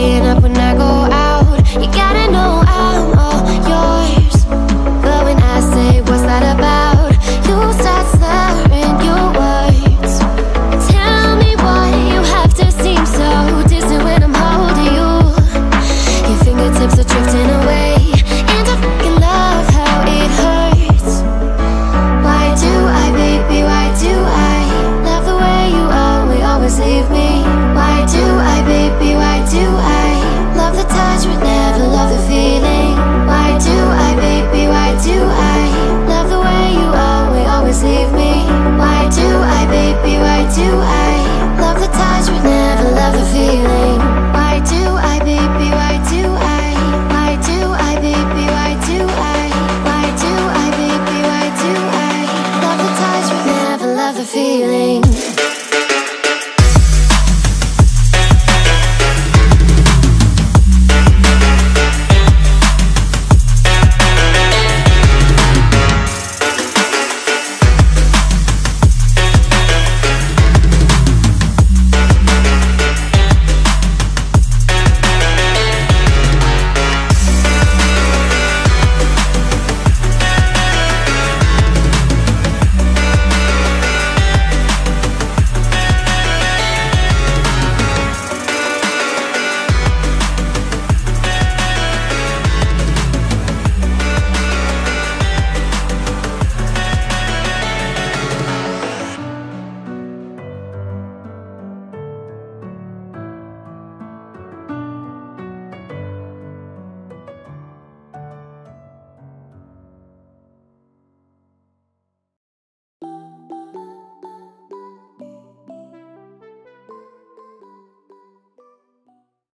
staying up when I go out. You gotta know I'm all yours. But when I say what's that about, you start slurring your words. Tell me why you have to seem so distant when I'm holding you. Your fingertips are drifting away, and I fucking love how it hurts. Why do I, baby, why do I love the way you always leave me? Why do I, baby, why do I love the touch but never love the feeling? Why do I, baby, why do I love the way you always leave me? Why do I, baby, why do I love the touch but never love the feeling? Why do I, baby, why do I? Why do I, baby, why do I? Why do I, baby, why do I love the touch but never love the feeling?